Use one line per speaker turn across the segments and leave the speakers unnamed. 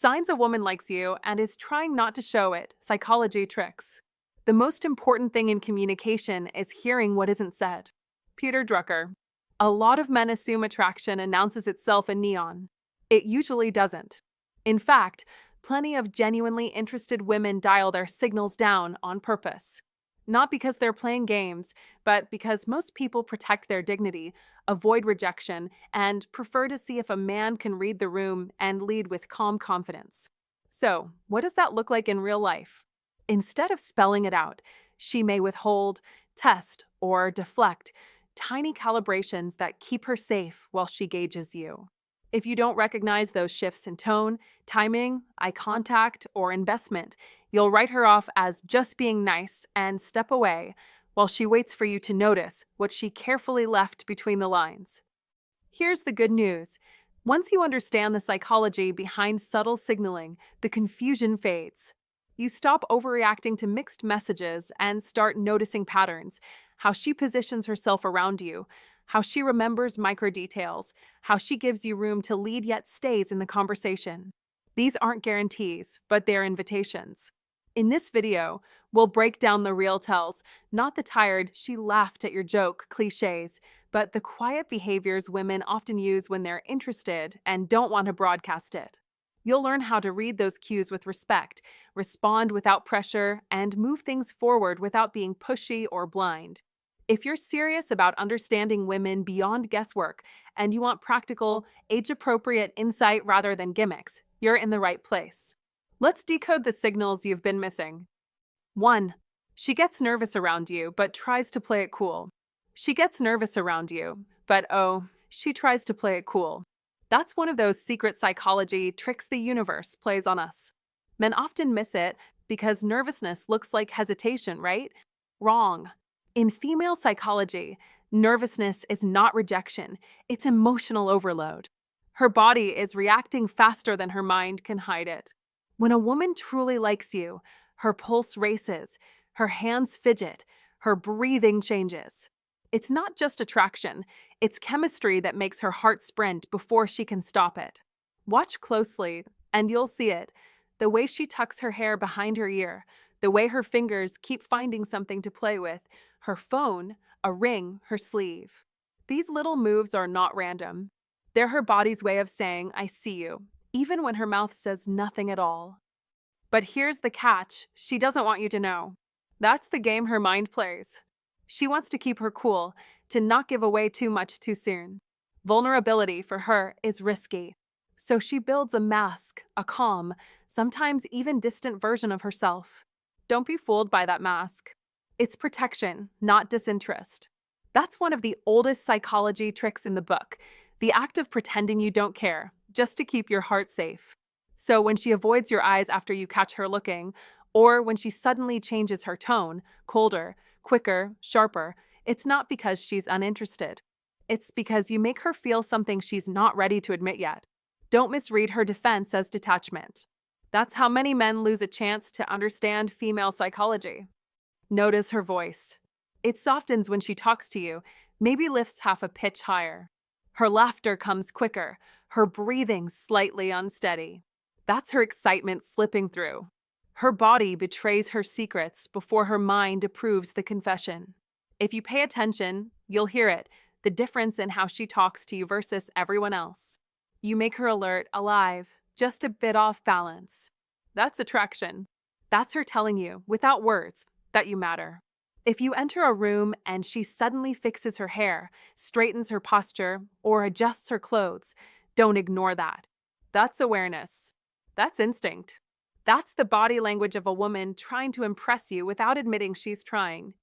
Signs a woman likes you and is trying not to show it. Psychology tricks. The most important thing in communication is hearing what isn't said. Peter Drucker. A lot of men assume attraction announces itself in neon. It usually doesn't. In fact, plenty of genuinely interested women dial their signals down on purpose. Not because they're playing games, but because most people protect their dignity, avoid rejection, and prefer to see if a man can read the room and lead with calm confidence. So, what does that look like in real life? Instead of spelling it out, she may withhold, test, or deflect tiny calibrations that keep her safe while she gauges you. If you don't recognize those shifts in tone, timing, eye contact, or investment, you'll write her off as just being nice and step away while she waits for you to notice what she carefully left between the lines. Here's the good news. Once you understand the psychology behind subtle signaling, the confusion fades. You stop overreacting to mixed messages and start noticing patterns, how she positions herself around you, how she remembers micro details, how she gives you room to lead yet stays in the conversation. These aren't guarantees, but they're invitations. In this video, we'll break down the real tells, not the tired, she laughed at your joke cliches, but the quiet behaviors women often use when they're interested and don't want to broadcast it. You'll learn how to read those cues with respect, respond without pressure, and move things forward without being pushy or blind. If you're serious about understanding women beyond guesswork and you want practical, age-appropriate insight rather than gimmicks, you're in the right place. Let's decode the signals you've been missing. 1. She gets nervous around you, but tries to play it cool. She gets nervous around you, but she tries to play it cool. That's one of those secret psychology tricks the universe plays on us. Men often miss it because nervousness looks like hesitation, right? Wrong. In female psychology, nervousness is not rejection, it's emotional overload. Her body is reacting faster than her mind can hide it. When a woman truly likes you, her pulse races, her hands fidget, her breathing changes. It's not just attraction, it's chemistry that makes her heart sprint before she can stop it. Watch closely, and you'll see it. The way she tucks her hair behind her ear, the way her fingers keep finding something to play with, her phone, a ring, her sleeve. These little moves are not random. They're her body's way of saying, I see you, even when her mouth says nothing at all. But here's the catch, she doesn't want you to know. That's the game her mind plays. She wants to keep her cool, to not give away too much too soon. Vulnerability for her is risky. So she builds a mask, a calm, sometimes even distant version of herself. Don't be fooled by that mask. It's protection, not disinterest. That's one of the oldest psychology tricks in the book, the act of pretending you don't care, just to keep your heart safe. So when she avoids your eyes after you catch her looking, or when she suddenly changes her tone, colder, quicker, sharper, it's not because she's uninterested. It's because you make her feel something she's not ready to admit yet. Don't misread her defense as detachment. That's how many men lose a chance to understand female psychology. Notice her voice. It softens when she talks to you, maybe lifts half a pitch higher. Her laughter comes quicker, her breathing slightly unsteady. That's her excitement slipping through. Her body betrays her secrets before her mind approves the confession. If you pay attention, you'll hear it, the difference in how she talks to you versus everyone else. You make her alert, alive, just a bit off balance. That's attraction. That's her telling you, without words, that you matter. If you enter a room and she suddenly fixes her hair, straightens her posture, or adjusts her clothes, don't ignore that. That's awareness. That's instinct. That's the body language of a woman trying to impress you without admitting she's trying.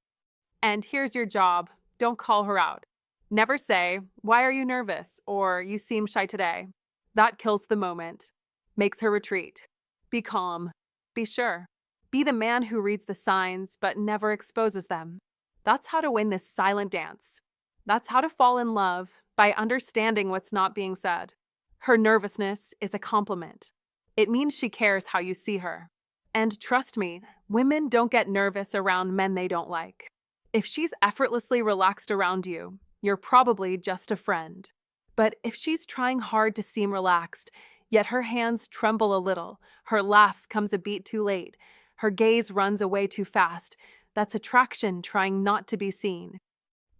And here's your job. Don't call her out. Never say, "Why are you nervous?" or "You seem shy today." That kills the moment. Makes her retreat. Be calm. Be sure. Be the man who reads the signs but never exposes them. That's how to win this silent dance. That's how to fall in love, by understanding what's not being said. Her nervousness is a compliment. It means she cares how you see her. And trust me, women don't get nervous around men they don't like. If she's effortlessly relaxed around you, you're probably just a friend. But if she's trying hard to seem relaxed, Yet her hands tremble a little, her laugh comes a beat too late, her gaze runs away too fast. That's attraction trying not to be seen.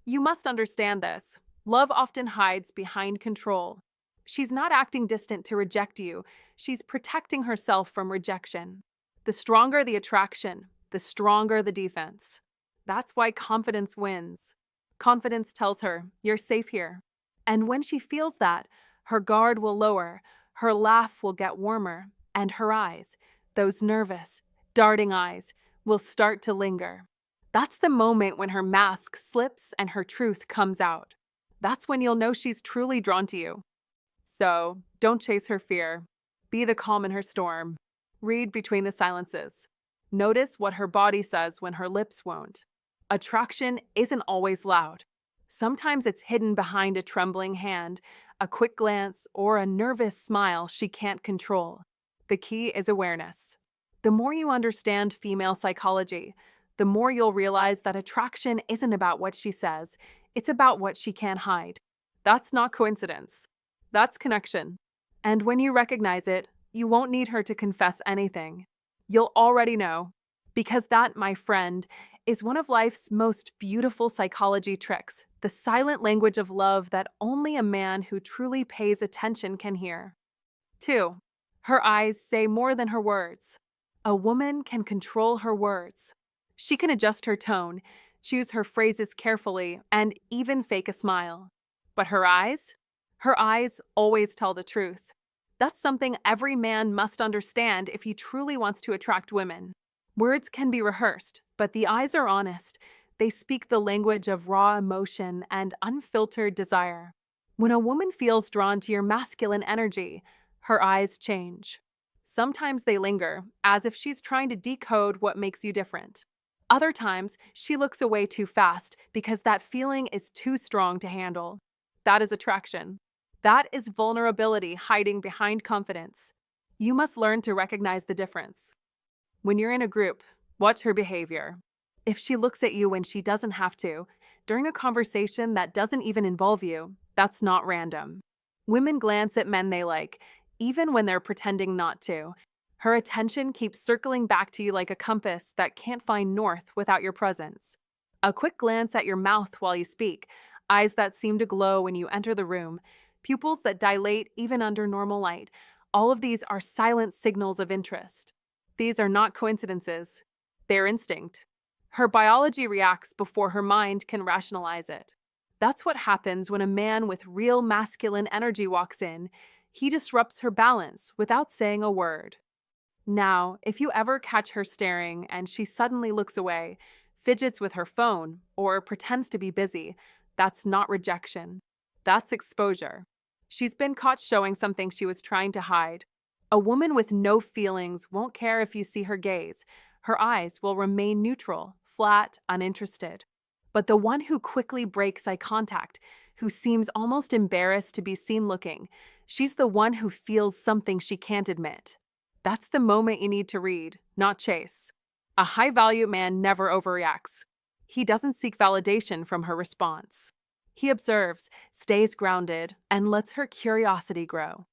You must understand this. Love often hides behind control. She's not acting distant to reject you, she's protecting herself from rejection. The stronger the attraction, the stronger the defense. That's why confidence wins. Confidence tells her, you're safe here. And when she feels that, her guard will lower, her laugh will get warmer, and her eyes, those nervous, darting eyes, will start to linger. That's the moment when her mask slips and her truth comes out. That's when you'll know she's truly drawn to you. So, don't chase her fear. Be the calm in her storm. Read between the silences. Notice what her body says when her lips won't. Attraction isn't always loud. Sometimes it's hidden behind a trembling hand, a quick glance, or a nervous smile she can't control. The key is awareness. The more you understand female psychology, the more you'll realize that attraction isn't about what she says, it's about what she can't hide. That's not coincidence. That's connection. And when you recognize it, you won't need her to confess anything. You'll already know. Because that, my friend, is one of life's most beautiful psychology tricks, the silent language of love that only a man who truly pays attention can hear. 2. Her eyes say more than her words. A woman can control her words. She can adjust her tone, choose her phrases carefully, and even fake a smile. But her eyes? Her eyes always tell the truth. That's something every man must understand if he truly wants to attract women. Words can be rehearsed, but the eyes are honest. They speak the language of raw emotion and unfiltered desire. When a woman feels drawn to your masculine energy, her eyes change. Sometimes they linger, as if she's trying to decode what makes you different. Other times, she looks away too fast because that feeling is too strong to handle. That is attraction. That is vulnerability hiding behind confidence. You must learn to recognize the difference. When you're in a group, watch her behavior. If she looks at you when she doesn't have to, during a conversation that doesn't even involve you, that's not random. Women glance at men they like, even when they're pretending not to. Her attention keeps circling back to you like a compass that can't find north without your presence. A quick glance at your mouth while you speak, eyes that seem to glow when you enter the room, pupils that dilate even under normal light. All of these are silent signals of interest. These are not coincidences. They're instinct. Her biology reacts before her mind can rationalize it. That's what happens when a man with real masculine energy walks in. He disrupts her balance without saying a word. Now, if you ever catch her staring and she suddenly looks away, fidgets with her phone, or pretends to be busy, that's not rejection. That's exposure. She's been caught showing something she was trying to hide. A woman with no feelings won't care if you see her gaze. Her eyes will remain neutral, flat, uninterested. But the one who quickly breaks eye contact, who seems almost embarrassed to be seen looking, she's the one who feels something she can't admit. That's the moment you need to read, not chase. A high-value man never overreacts. He doesn't seek validation from her response. He observes, stays grounded, and lets her curiosity grow.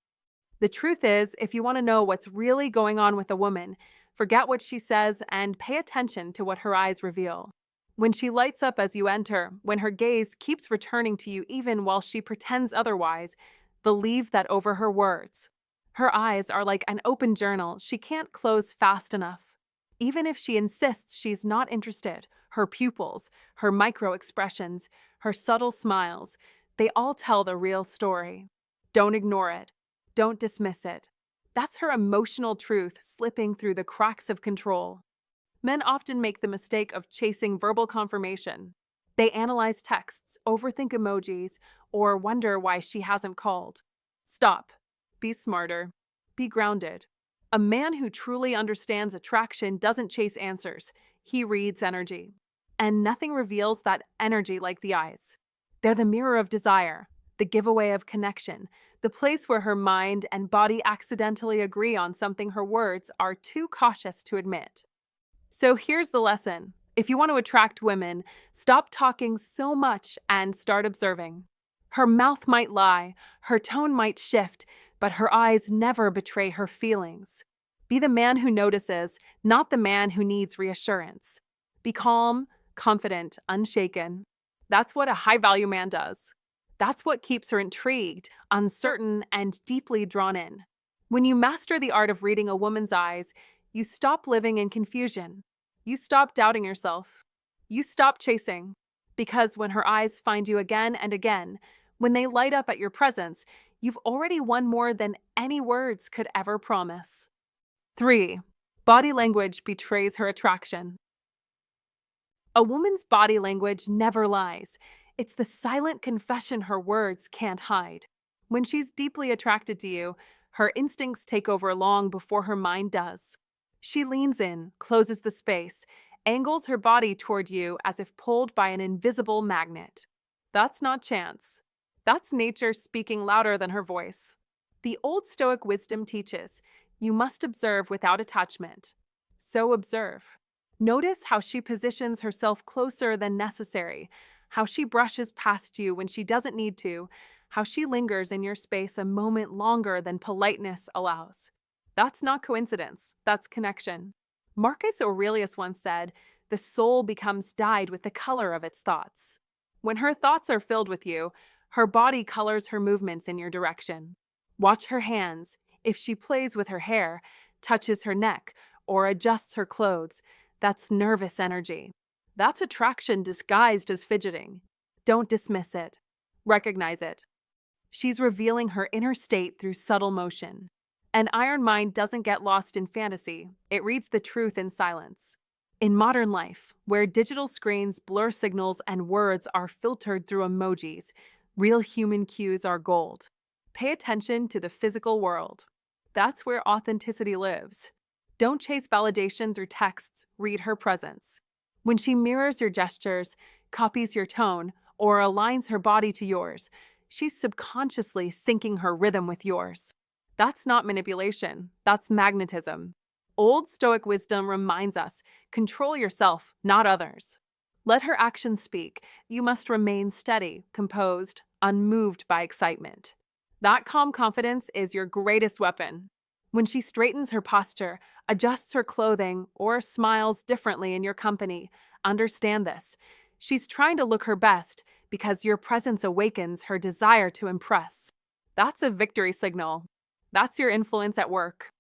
The truth is, if you want to know what's really going on with a woman, forget what she says and pay attention to what her eyes reveal. When she lights up as you enter, when her gaze keeps returning to you even while she pretends otherwise, believe that over her words. Her eyes are like an open journal she can't close fast enough. Even if she insists she's not interested, her pupils, her micro-expressions, her subtle smiles, they all tell the real story. Don't ignore it. Don't dismiss it. That's her emotional truth slipping through the cracks of control. Men often make the mistake of chasing verbal confirmation. They analyze texts, overthink emojis, or wonder why she hasn't called. Stop. Be smarter. Be grounded. A man who truly understands attraction doesn't chase answers. He reads energy. And nothing reveals that energy like the eyes. They're the mirror of desire, the giveaway of connection, the place where her mind and body accidentally agree on something her words are too cautious to admit. So here's the lesson. If you want to attract women, stop talking so much and start observing. Her mouth might lie, her tone might shift, but her eyes never betray her feelings. Be the man who notices, not the man who needs reassurance. Be calm, confident, unshaken. That's what a high-value man does. That's what keeps her intrigued, uncertain, and deeply drawn in. When you master the art of reading a woman's eyes, you stop living in confusion. You stop doubting yourself. You stop chasing. Because when her eyes find you again and again, when they light up at your presence, you've already won more than any words could ever promise. 3. Body language betrays her attraction. A woman's body language never lies. It's the silent confession her words can't hide. When she's deeply attracted to you, her instincts take over long before her mind does. She leans in, closes the space, angles her body toward you as if pulled by an invisible magnet. That's not chance. That's nature speaking louder than her voice. The Old Stoic wisdom teaches, you must observe without attachment. So observe. Notice how she positions herself closer than necessary, how she brushes past you when she doesn't need to, how she lingers in your space a moment longer than politeness allows. That's not coincidence, that's connection. Marcus Aurelius once said, the soul becomes dyed with the color of its thoughts. When her thoughts are filled with you, her body colors her movements in your direction. Watch her hands. If she plays with her hair, touches her neck, or adjusts her clothes, that's nervous energy. That's attraction disguised as fidgeting. Don't dismiss it. Recognize it. She's revealing her inner state through subtle motion. An iron mind doesn't get lost in fantasy. It reads the truth in silence. In modern life, where digital screens blur signals and words are filtered through emojis, real human cues are gold. Pay attention to the physical world. That's where authenticity lives. Don't chase validation through texts, read her presence. When she mirrors your gestures, copies your tone, or aligns her body to yours, she's subconsciously syncing her rhythm with yours. That's not manipulation, that's magnetism. Old Stoic wisdom reminds us, control yourself, not others. Let her actions speak. You must remain steady, composed, unmoved by excitement. That calm confidence is your greatest weapon. When she straightens her posture, adjusts her clothing, or smiles differently in your company, understand this. She's trying to look her best because your presence awakens her desire to impress. That's a victory signal. That's your influence at work.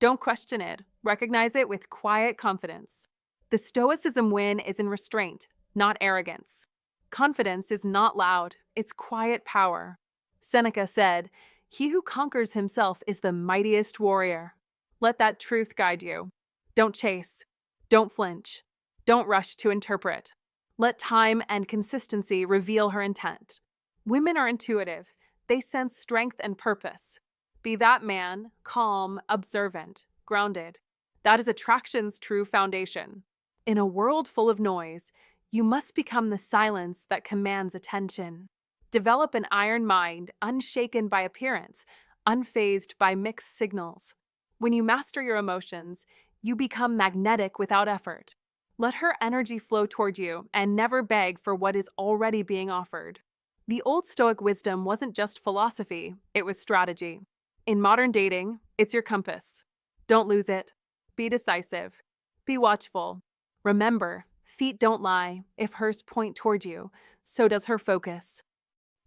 Don't question it. Recognize it with quiet confidence. The Stoicism win is in restraint, not arrogance. Confidence is not loud, it's quiet power. Seneca said, "He who conquers himself is the mightiest warrior." Let that truth guide you. Don't chase. Don't flinch. Don't rush to interpret. Let time and consistency reveal her intent. Women are intuitive. They sense strength and purpose. Be that man, calm, observant, grounded. That is attraction's true foundation. In a world full of noise, you must become the silence that commands attention. Develop an iron mind, unshaken by appearance, unfazed by mixed signals. When you master your emotions, you become magnetic without effort. Let her energy flow toward you and never beg for what is already being offered. The Old Stoic wisdom wasn't just philosophy, it was strategy. In modern dating, it's your compass. Don't lose it. Be decisive. Be watchful. Remember, feet don't lie. If hers point toward you, so does her focus.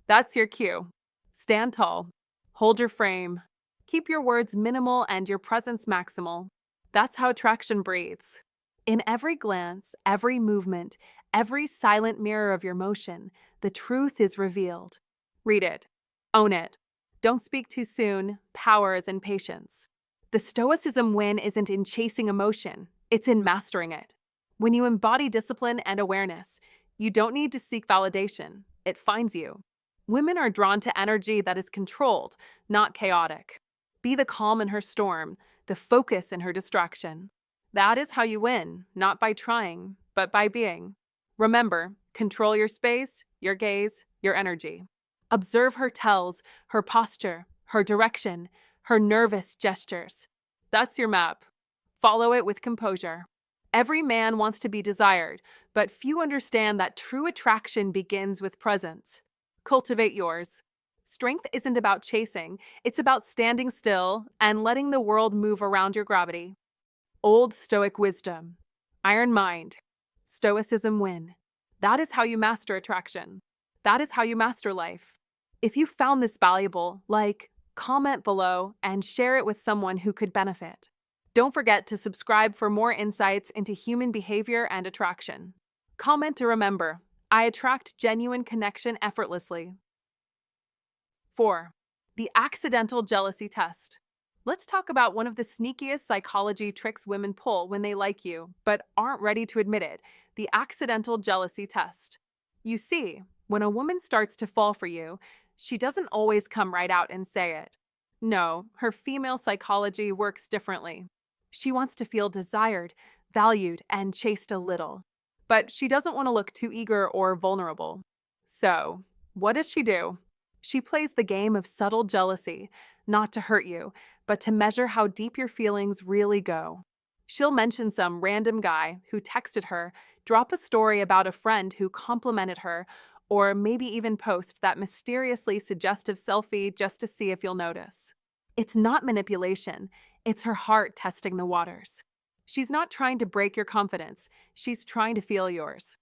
That's your cue. Stand tall. Hold your frame. Keep your words minimal and your presence maximal. That's how attraction breathes. In every glance, every movement, every silent mirror of your motion, the truth is revealed. Read it. Own it. Don't speak too soon. Power is in patience. The Stoicism win isn't in chasing emotion, it's in mastering it. When you embody discipline and awareness, you don't need to seek validation. It finds you. Women are drawn to energy that is controlled, not chaotic. Be the calm in her storm, the focus in her distraction. That is how you win, not by trying, but by being. Remember, control your space, your gaze, your energy. Observe her tells, her posture, her direction, her nervous gestures. That's your map. Follow it with composure. Every man wants to be desired, but few understand that true attraction begins with presence. Cultivate yours. Strength isn't about chasing, it's about standing still and letting the world move around your gravity. Old Stoic wisdom. Iron mind. Stoicism win. That is how you master attraction. That is how you master life. If you found this valuable, comment below, and share it with someone who could benefit. Don't forget to subscribe for more insights into human behavior and attraction. Comment to remember, I attract genuine connection effortlessly. 4. The accidental jealousy test. Let's talk about one of the sneakiest psychology tricks women pull when they like you, but aren't ready to admit it: the accidental jealousy test. You see, when a woman starts to fall for you, she doesn't always come right out and say it. No, her female psychology works differently. She wants to feel desired, valued, and chased a little. But she doesn't want to look too eager or vulnerable. So, what does she do? She plays the game of subtle jealousy, not to hurt you, but to measure how deep your feelings really go. She'll mention some random guy who texted her, drop a story about a friend who complimented her, or maybe even post that mysteriously suggestive selfie just to see if you'll notice. It's not manipulation, it's her heart testing the waters. She's not trying to break your confidence, she's trying to feel yours.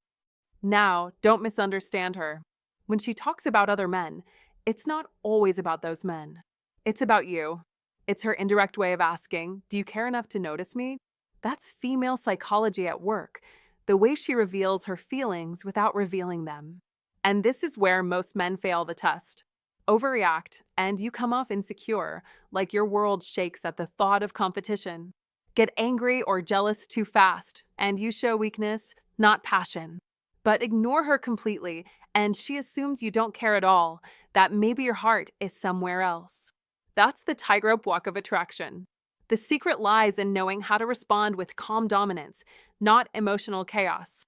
Now, don't misunderstand her. When she talks about other men, it's not always about those men. It's about you. It's her indirect way of asking, do you care enough to notice me? That's female psychology at work, the way she reveals her feelings without revealing them. And this is where most men fail the test. Overreact, and you come off insecure, like your world shakes at the thought of competition. Get angry or jealous too fast, and you show weakness, not passion. But ignore her completely, and she assumes you don't care at all, that maybe your heart is somewhere else. That's the tightrope walk of attraction. The secret lies in knowing how to respond with calm dominance, not emotional chaos.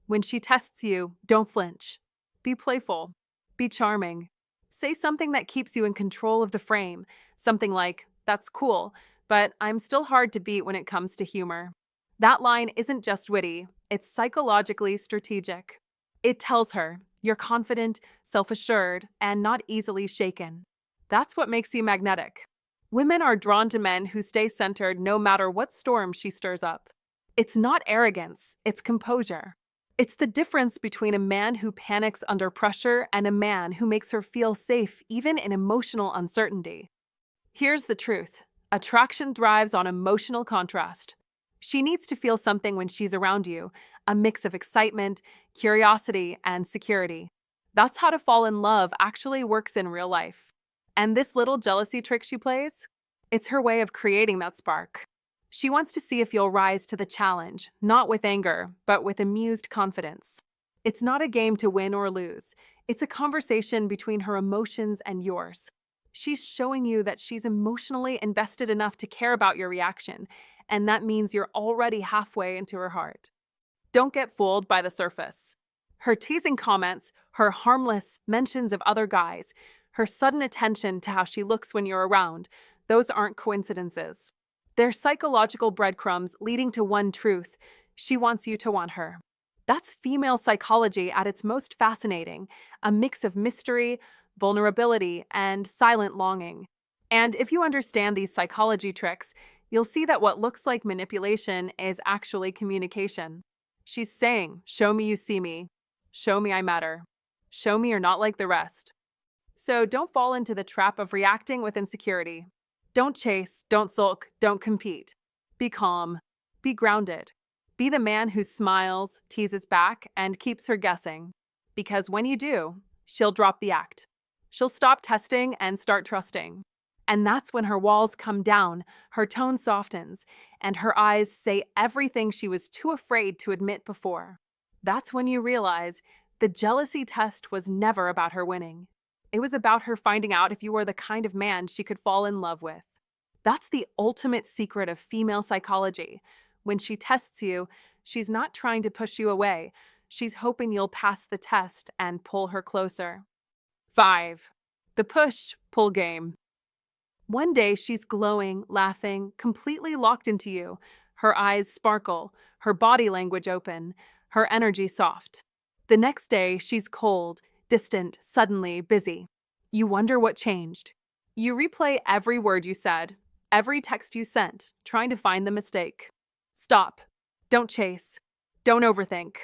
When she tests you, don't flinch. Be playful. Be charming. Say something that keeps you in control of the frame. Something like, that's cool, but I'm still hard to beat when it comes to humor. That line isn't just witty, it's psychologically strategic. It tells her, you're confident, self-assured, and not easily shaken. That's what makes you magnetic. Women are drawn to men who stay centered no matter what storm she stirs up. It's not arrogance, it's composure. It's the difference between a man who panics under pressure and a man who makes her feel safe even in emotional uncertainty. Here's the truth. Attraction thrives on emotional contrast. She needs to feel something when she's around you, a mix of excitement, curiosity, and security. That's how to fall in love actually works in real life. And this little jealousy trick she plays? It's her way of creating that spark. She wants to see if you'll rise to the challenge, not with anger, but with amused confidence. It's not a game to win or lose. It's a conversation between her emotions and yours. She's showing you that she's emotionally invested enough to care about your reaction, and that means you're already halfway into her heart. Don't get fooled by the surface. Her teasing comments, her harmless mentions of other guys, her sudden attention to how she looks when you're around, those aren't coincidences. They're psychological breadcrumbs leading to one truth: she wants you to want her. That's female psychology at its most fascinating, a mix of mystery, vulnerability, and silent longing. And if you understand these psychology tricks, you'll see that what looks like manipulation is actually communication. She's saying, show me you see me. Show me I matter. Show me you're not like the rest. So don't fall into the trap of reacting with insecurity. Don't chase, don't sulk, don't compete. Be calm. Be grounded. Be the man who smiles, teases back, and keeps her guessing. Because when you do, she'll drop the act. She'll stop testing and start trusting. And that's when her walls come down, her tone softens, and her eyes say everything she was too afraid to admit before. That's when you realize the jealousy test was never about her winning. It was about her finding out if you were the kind of man she could fall in love with. That's the ultimate secret of female psychology. When she tests you, she's not trying to push you away. She's hoping you'll pass the test and pull her closer. 5. The push-pull game. One day she's glowing, laughing, completely locked into you. Her eyes sparkle, her body language open, her energy soft. The next day she's cold, distant, suddenly busy. You wonder what changed. You replay every word you said, every text you sent, trying to find the mistake. Stop. Don't chase. Don't overthink.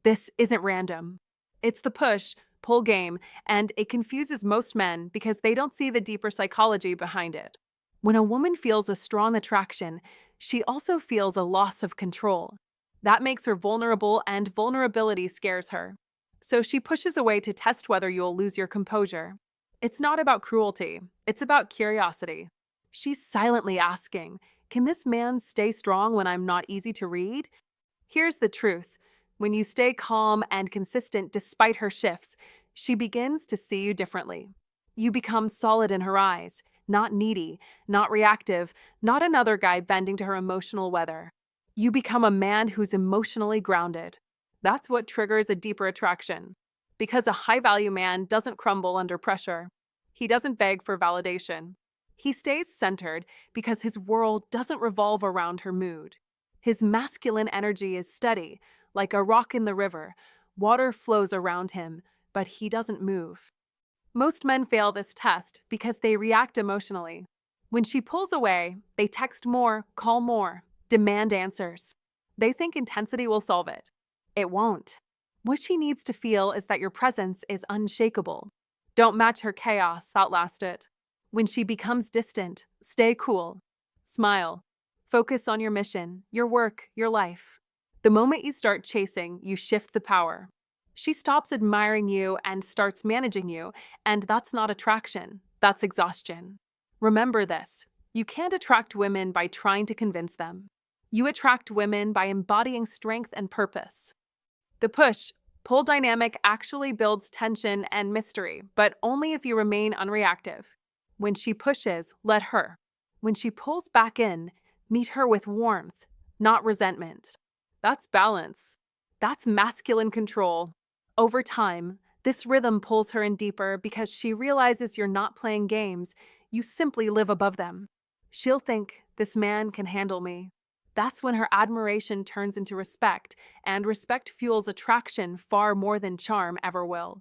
This isn't random. It's the push pull game, and it confuses most men because they don't see the deeper psychology behind it. When a woman feels a strong attraction, she also feels a loss of control. That makes her vulnerable, and vulnerability scares her. So she pushes away to test whether you'll lose your composure. It's not about cruelty, it's about curiosity. She's silently asking, can this man stay strong when I'm not easy to read? Here's the truth. When you stay calm and consistent despite her shifts, she begins to see you differently. You become solid in her eyes, not needy, not reactive, not another guy bending to her emotional weather. You become a man who's emotionally grounded. That's what triggers a deeper attraction. Because a high-value man doesn't crumble under pressure. He doesn't beg for validation. He stays centered because his world doesn't revolve around her mood. His masculine energy is steady, like a rock in the river. Water flows around him, but he doesn't move. Most men fail this test because they react emotionally. When she pulls away, they text more, call more, demand answers. They think intensity will solve it. It won't. What she needs to feel is that your presence is unshakable. Don't match her chaos, outlast it. When she becomes distant, stay cool. Smile. Focus on your mission, your work, your life. The moment you start chasing, you shift the power. She stops admiring you and starts managing you, and that's not attraction, that's exhaustion. Remember this, you can't attract women by trying to convince them. You attract women by embodying strength and purpose. The push-pull dynamic actually builds tension and mystery, but only if you remain unreactive. When she pushes, let her. When she pulls back in, meet her with warmth, not resentment. That's balance. That's masculine control. Over time, this rhythm pulls her in deeper because she realizes you're not playing games, you simply live above them. She'll think, this man can handle me. That's when her admiration turns into respect, and respect fuels attraction far more than charm ever will.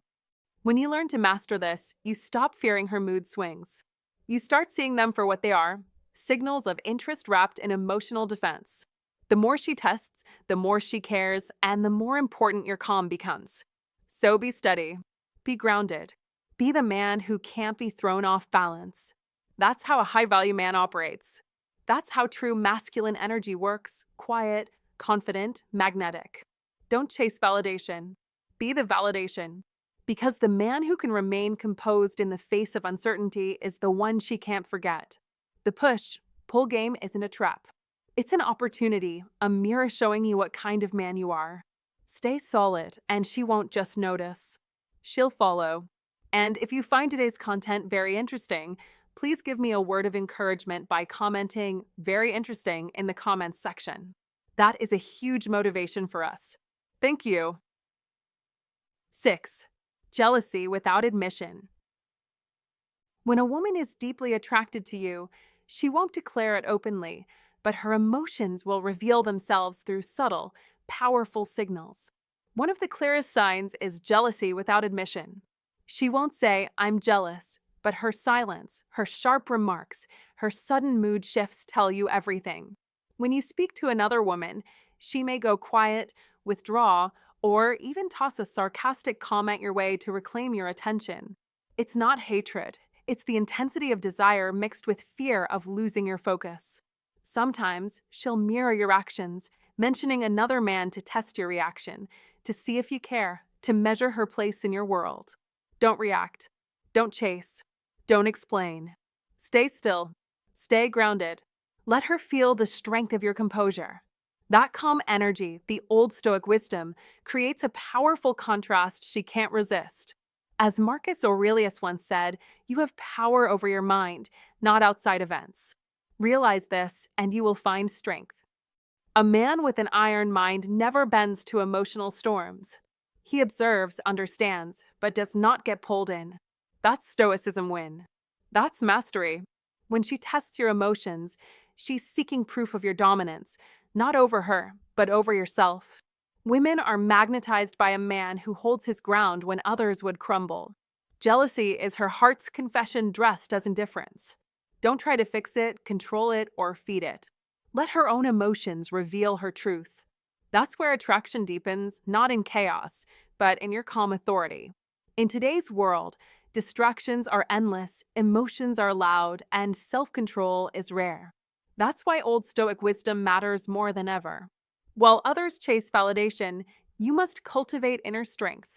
When you learn to master this, you stop fearing her mood swings. You start seeing them for what they are, signals of interest wrapped in emotional defense. The more she tests, the more she cares, and the more important your calm becomes. So be steady, be grounded, be the man who can't be thrown off balance. That's how a high-value man operates. That's how true masculine energy works, quiet, confident, magnetic. Don't chase validation. Be the validation. Because the man who can remain composed in the face of uncertainty is the one she can't forget. The push-pull game isn't a trap. It's an opportunity, a mirror showing you what kind of man you are. Stay solid, and she won't just notice. She'll follow. And if you find today's content very interesting, please give me a word of encouragement by commenting "very interesting" in the comments section. That is a huge motivation for us. Thank you. 6. Jealousy without admission. When a woman is deeply attracted to you, she won't declare it openly, but her emotions will reveal themselves through subtle, powerful signals. One of the clearest signs is jealousy without admission. She won't say, "I'm jealous," but her silence, her sharp remarks, her sudden mood shifts tell you everything. When you speak to another woman, she may go quiet, withdraw, or even toss a sarcastic comment your way to reclaim your attention. It's not hatred, it's the intensity of desire mixed with fear of losing your focus. Sometimes she'll mirror your actions, mentioning another man to test your reaction, to see if you care, to measure her place in your world. Don't react. Don't chase. Don't explain. Stay still. Stay grounded. Let her feel the strength of your composure. That calm energy, the Old Stoic wisdom, creates a powerful contrast she can't resist. As Marcus Aurelius once said, you have power over your mind, not outside events. Realize this, and you will find strength. A man with an iron mind never bends to emotional storms. He observes, understands, but does not get pulled in. That's Stoicism win. That's mastery. When she tests your emotions, she's seeking proof of your dominance, not over her, but over yourself. Women are magnetized by a man who holds his ground when others would crumble. Jealousy is her heart's confession dressed as indifference. Don't try to fix it, control it, or feed it. Let her own emotions reveal her truth. That's where attraction deepens, not in chaos, but in your calm authority. In today's world, distractions are endless, emotions are loud, and self-control is rare. That's why Old Stoic wisdom matters more than ever. While others chase validation, you must cultivate inner strength.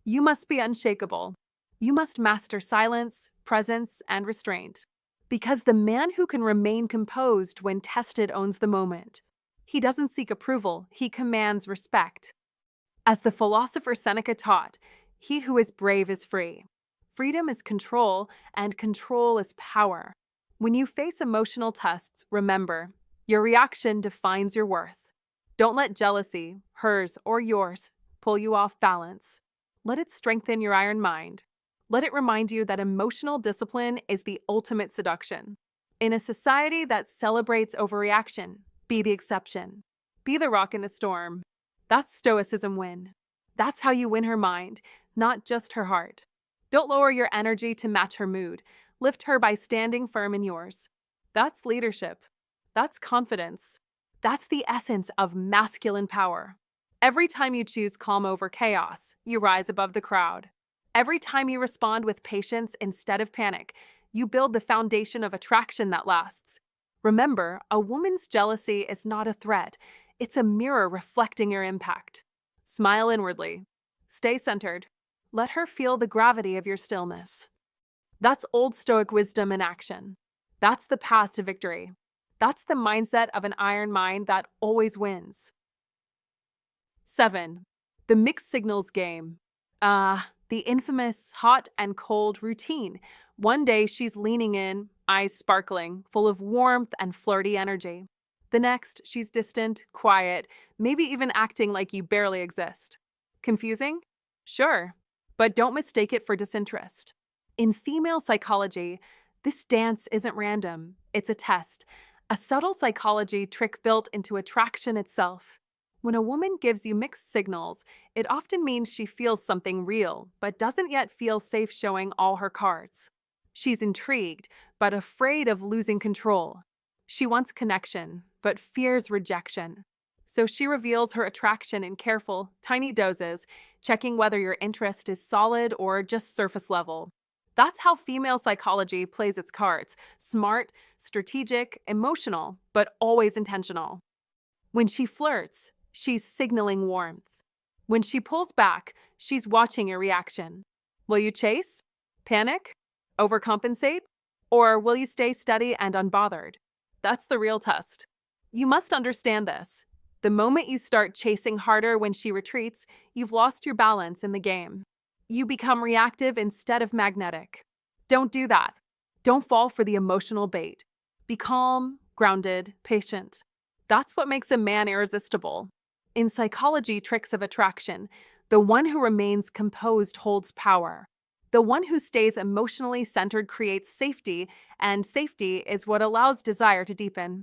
You must be unshakable. You must master silence, presence, and restraint. Because the man who can remain composed when tested owns the moment. He doesn't seek approval, he commands respect. As the philosopher Seneca taught, he who is brave is free. Freedom is control, and control is power. When you face emotional tests, remember, your reaction defines your worth. Don't let jealousy, hers or yours, pull you off balance. Let it strengthen your iron mind. Let it remind you that emotional discipline is the ultimate seduction. In a society that celebrates overreaction, be the exception. Be the rock in a storm. That's Stoicism win. That's how you win her mind, not just her heart. Don't lower your energy to match her mood. Lift her by standing firm in yours. That's leadership. That's confidence. That's the essence of masculine power. Every time you choose calm over chaos, you rise above the crowd. Every time you respond with patience instead of panic, you build the foundation of attraction that lasts. Remember, a woman's jealousy is not a threat. It's a mirror reflecting your impact. Smile inwardly. Stay centered. Let her feel the gravity of your stillness. That's Old Stoic wisdom in action. That's the path to victory. That's the mindset of an iron mind that always wins. 7. The mixed signals game. The infamous hot and cold routine. One day she's leaning in, eyes sparkling, full of warmth and flirty energy. The next, she's distant, quiet, maybe even acting like you barely exist. Confusing? Sure, but don't mistake it for disinterest. In female psychology, this dance isn't random, it's a test, a subtle psychology trick built into attraction itself. When a woman gives you mixed signals, it often means she feels something real, but doesn't yet feel safe showing all her cards. She's intrigued, but afraid of losing control. She wants connection, but fears rejection. So she reveals her attraction in careful, tiny doses, checking whether your interest is solid or just surface level. That's how female psychology plays its cards: smart, strategic, emotional, but always intentional. When she flirts, she's signaling warmth. When she pulls back, she's watching your reaction. Will you chase? Panic? Overcompensate? Or will you stay steady and unbothered? That's the real test. You must understand this. The moment you start chasing harder when she retreats, you've lost your balance in the game. You become reactive instead of magnetic. Don't do that. Don't fall for the emotional bait. Be calm, grounded, patient. That's what makes a man irresistible. In psychology tricks of attraction, the one who remains composed holds power. The one who stays emotionally centered creates safety, and safety is what allows desire to deepen.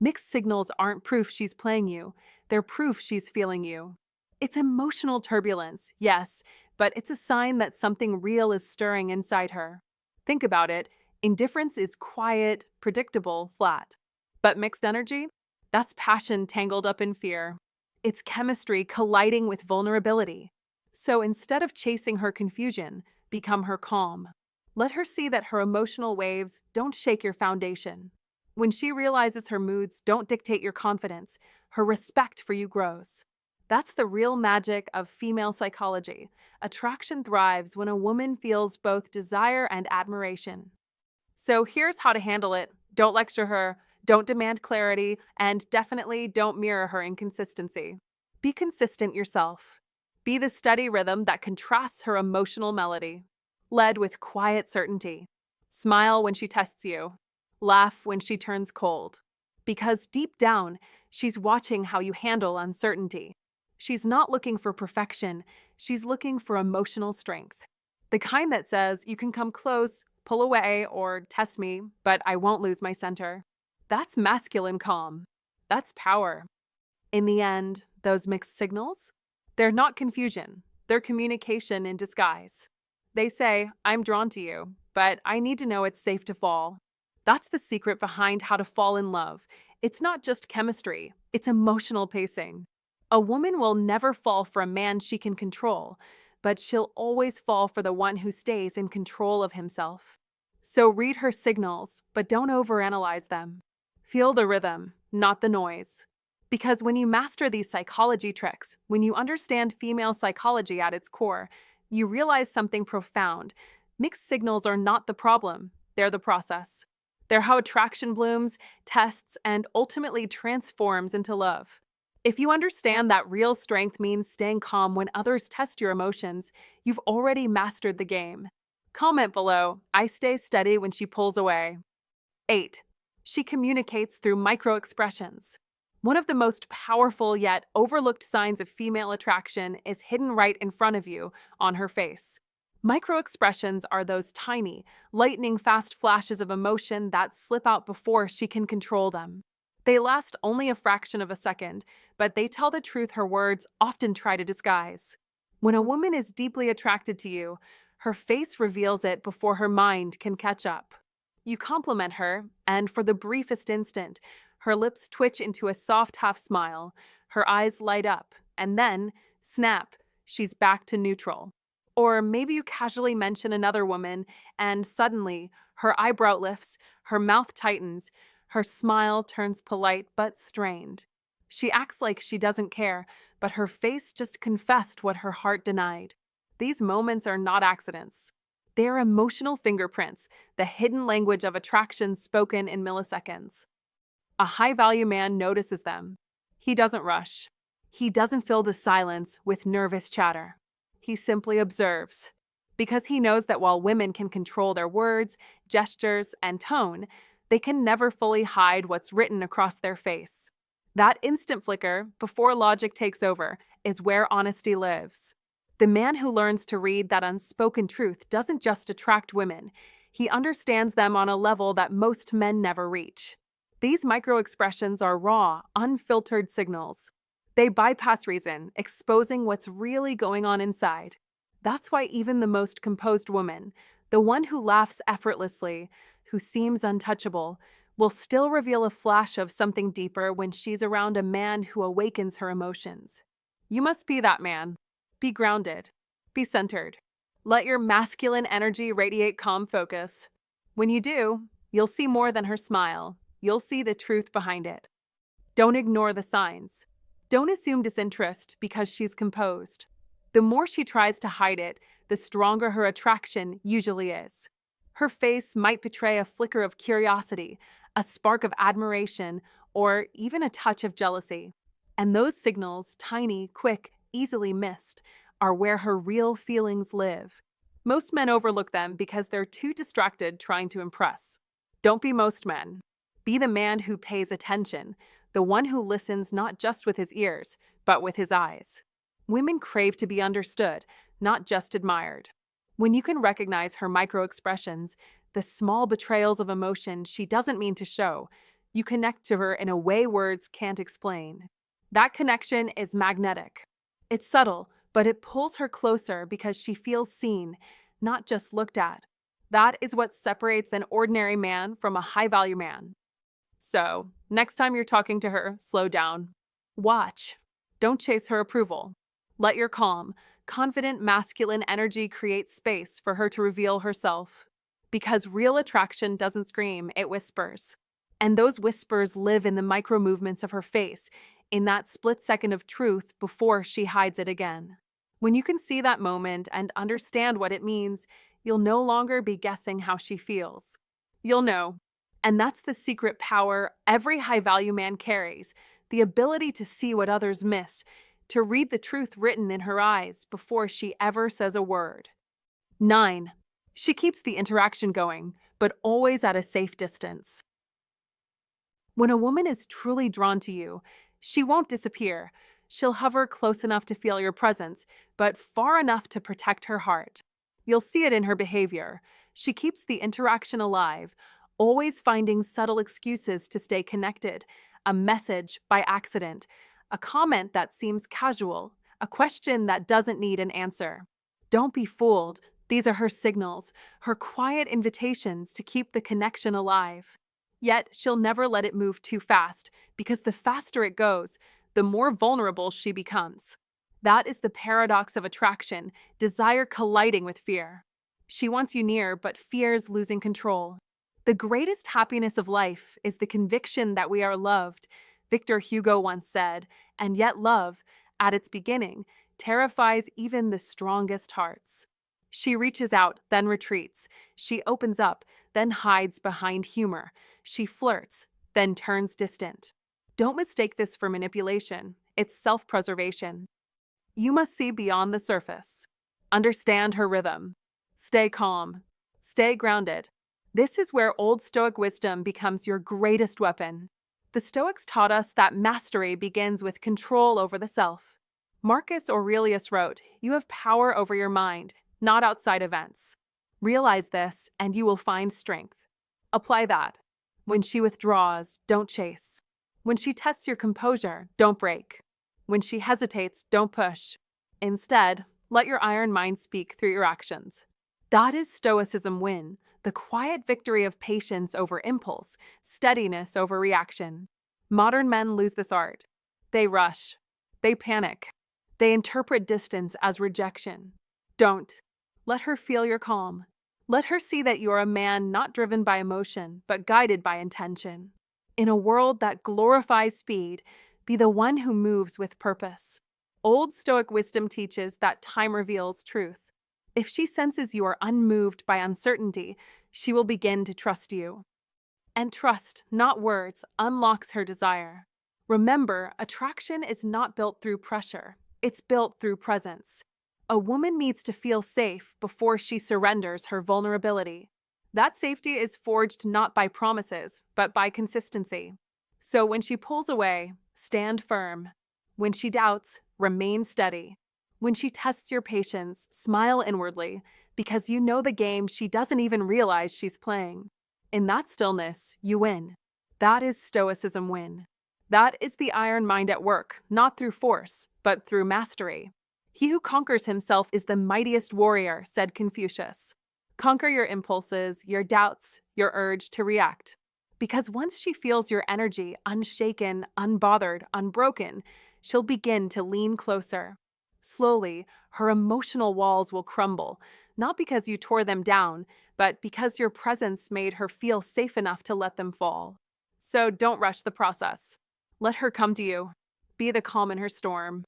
Mixed signals aren't proof she's playing you, they're proof she's feeling you. It's emotional turbulence, yes, but it's a sign that something real is stirring inside her. Think about it, indifference is quiet, predictable, flat. But mixed energy? That's passion tangled up in fear. It's chemistry colliding with vulnerability. So instead of chasing her confusion, become her calm. Let her see that her emotional waves don't shake your foundation. When she realizes her moods don't dictate your confidence, her respect for you grows. That's the real magic of female psychology. Attraction thrives when a woman feels both desire and admiration. So here's how to handle it. Don't lecture her, don't demand clarity, and definitely don't mirror her inconsistency. Be consistent yourself. Be the steady rhythm that contrasts her emotional melody. Lead with quiet certainty. Smile when she tests you. Laugh when she turns cold. Because deep down, she's watching how you handle uncertainty. She's not looking for perfection, she's looking for emotional strength. The kind that says, you can come close, pull away, or test me, but I won't lose my center. That's masculine calm. That's power. In the end, those mixed signals? They're not confusion, they're communication in disguise. They say, I'm drawn to you, but I need to know it's safe to fall. That's the secret behind how to fall in love. It's not just chemistry, it's emotional pacing. A woman will never fall for a man she can control, but she'll always fall for the one who stays in control of himself. So read her signals, but don't overanalyze them. Feel the rhythm, not the noise. Because when you master these psychology tricks, when you understand female psychology at its core, you realize something profound. Mixed signals are not the problem, they're the process. They're how attraction blooms, tests, and ultimately transforms into love. If you understand that real strength means staying calm when others test your emotions, you've already mastered the game. Comment below, I stay steady when she pulls away. 8. She communicates through microexpressions. One of the most powerful yet overlooked signs of female attraction is hidden right in front of you on her face. Microexpressions are those tiny, lightning-fast flashes of emotion that slip out before she can control them. They last only a fraction of a second, but they tell the truth her words often try to disguise. When a woman is deeply attracted to you, her face reveals it before her mind can catch up. You compliment her, and for the briefest instant, her lips twitch into a soft half smile, her eyes light up, and then, snap, she's back to neutral. Or maybe you casually mention another woman, and suddenly, her eyebrow lifts, her mouth tightens, her smile turns polite but strained. She acts like she doesn't care, but her face just confessed what her heart denied. These moments are not accidents. They are emotional fingerprints, the hidden language of attraction spoken in milliseconds. A high-value man notices them. He doesn't rush. He doesn't fill the silence with nervous chatter. He simply observes. Because he knows that while women can control their words, gestures, and tone, they can never fully hide what's written across their face. That instant flicker, before logic takes over, is where honesty lives. The man who learns to read that unspoken truth doesn't just attract women. He understands them on a level that most men never reach. These microexpressions are raw, unfiltered signals. They bypass reason, exposing what's really going on inside. That's why even the most composed woman, the one who laughs effortlessly, who seems untouchable, will still reveal a flash of something deeper when she's around a man who awakens her emotions. You must be that man. Be grounded. Be centered. Let your masculine energy radiate calm focus. When you do, you'll see more than her smile. You'll see the truth behind it. Don't ignore the signs. Don't assume disinterest because she's composed. The more she tries to hide it, the stronger her attraction usually is. Her face might betray a flicker of curiosity, a spark of admiration, or even a touch of jealousy. And those signals, tiny, quick, easily missed, are where her real feelings live. Most men overlook them because they're too distracted trying to impress. Don't be most men. Be the man who pays attention, the one who listens not just with his ears, but with his eyes. Women crave to be understood, not just admired. When you can recognize her microexpressions, the small betrayals of emotion she doesn't mean to show, you connect to her in a way words can't explain. That connection is magnetic. It's subtle, but it pulls her closer because she feels seen, not just looked at. That is what separates an ordinary man from a high-value man. So, next time you're talking to her, slow down. Watch. Don't chase her approval. Let your calm, confident masculine energy create space for her to reveal herself. Because real attraction doesn't scream, it whispers. And those whispers live in the micro movements of her face, in that split second of truth before she hides it again. When you can see that moment and understand what it means, you'll no longer be guessing how she feels. You'll know. And that's the secret power every high-value man carries, the ability to see what others miss, to read the truth written in her eyes before she ever says a word. 9. She keeps the interaction going, but always at a safe distance. When a woman is truly drawn to you, she won't disappear. She'll hover close enough to feel your presence, but far enough to protect her heart. You'll see it in her behavior. She keeps the interaction alive, always finding subtle excuses to stay connected, a message by accident, a comment that seems casual, a question that doesn't need an answer. Don't be fooled. These are her signals, her quiet invitations to keep the connection alive. Yet she'll never let it move too fast, because the faster it goes, the more vulnerable she becomes. That is the paradox of attraction, desire colliding with fear. She wants you near, but fears losing control. The greatest happiness of life is the conviction that we are loved, Victor Hugo once said, and yet love, at its beginning, terrifies even the strongest hearts. She reaches out, then retreats. She opens up, then hides behind humor. She flirts, then turns distant. Don't mistake this for manipulation. It's self-preservation. You must see beyond the surface. Understand her rhythm. Stay calm. Stay grounded. This is where Old Stoic wisdom becomes your greatest weapon. The Stoics taught us that mastery begins with control over the self. Marcus Aurelius wrote, "You have power over your mind, not outside events." Realize this, and you will find strength. Apply that. When she withdraws, don't chase. When she tests your composure, don't break. When she hesitates, don't push. Instead, let your iron mind speak through your actions. That is Stoicism win, the quiet victory of patience over impulse, steadiness over reaction. Modern men lose this art. They rush. They panic. They interpret distance as rejection. Don't. Let her feel your calm. Let her see that you are a man not driven by emotion, but guided by intention. In a world that glorifies speed, be the one who moves with purpose. Old Stoic wisdom teaches that time reveals truth. If she senses you are unmoved by uncertainty, she will begin to trust you. And trust, not words, unlocks her desire. Remember, attraction is not built through pressure. It's built through presence. A woman needs to feel safe before she surrenders her vulnerability. That safety is forged not by promises, but by consistency. So when she pulls away, stand firm. When she doubts, remain steady. When she tests your patience, smile inwardly, because you know the game she doesn't even realize she's playing. In that stillness, you win. That is Stoicism win. That is the iron mind at work, not through force, but through mastery. He who conquers himself is the mightiest warrior, said Confucius. Conquer your impulses, your doubts, your urge to react. Because once she feels your energy unshaken, unbothered, unbroken, she'll begin to lean closer. Slowly, her emotional walls will crumble, not because you tore them down, but because your presence made her feel safe enough to let them fall. So don't rush the process. Let her come to you. Be the calm in her storm.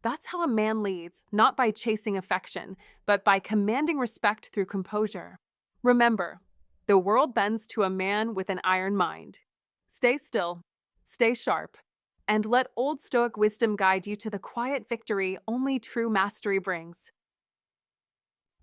That's how a man leads, not by chasing affection, but by commanding respect through composure. Remember, the world bends to a man with an iron mind. Stay still, stay sharp, and let Old Stoic wisdom guide you to the quiet victory only true mastery brings.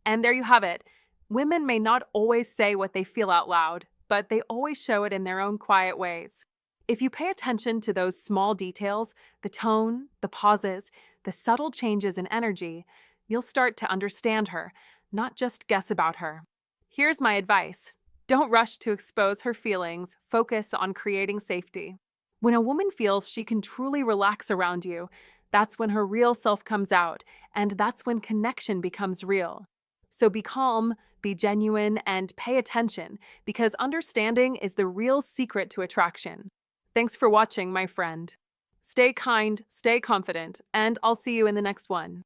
And there you have it. Women may not always say what they feel out loud, but they always show it in their own quiet ways. If you pay attention to those small details, the tone, the pauses, the subtle changes in energy, you'll start to understand her, not just guess about her. Here's my advice. Don't rush to expose her feelings, focus on creating safety. When a woman feels she can truly relax around you, that's when her real self comes out, and that's when connection becomes real. So be calm, be genuine, and pay attention, because understanding is the real secret to attraction. Thanks for watching, my friend. Stay kind, stay confident, and I'll see you in the next one.